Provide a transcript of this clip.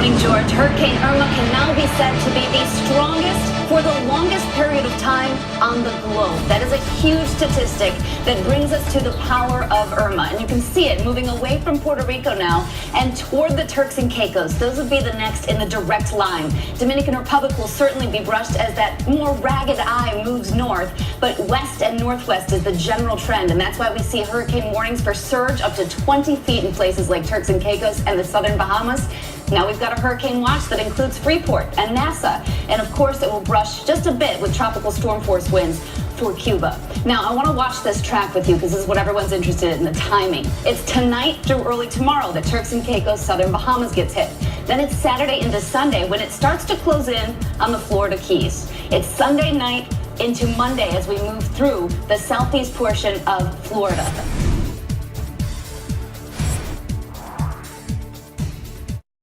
morning, George. Hurricane Irma can now be said to be the strongest for the longest period of time on the globe. That is a huge statistic that brings us to the power of Irma. And you can see it moving away from Puerto Rico now and toward the Turks and Caicos. Those would be the next in the direct line. Dominican Republic will certainly be brushed as that more ragged eye moves north, but west and northwest is the general trend. And that's why we see hurricane warnings for surge up to 20 feet in places like Turks and Caicos and the southern Bahamas. Now we've got a hurricane watch that includes Freeport and Nassau. And of course, it will brush just a bit with tropical storm force winds for Cuba. Now, I want to watch this track with you because this is what everyone's interested in, the timing. It's tonight through early tomorrow that Turks and Caicos, southern Bahamas gets hit. Then it's Saturday into Sunday when it starts to close in on the Florida Keys. It's Sunday night into Monday as we move through the southeast portion of Florida.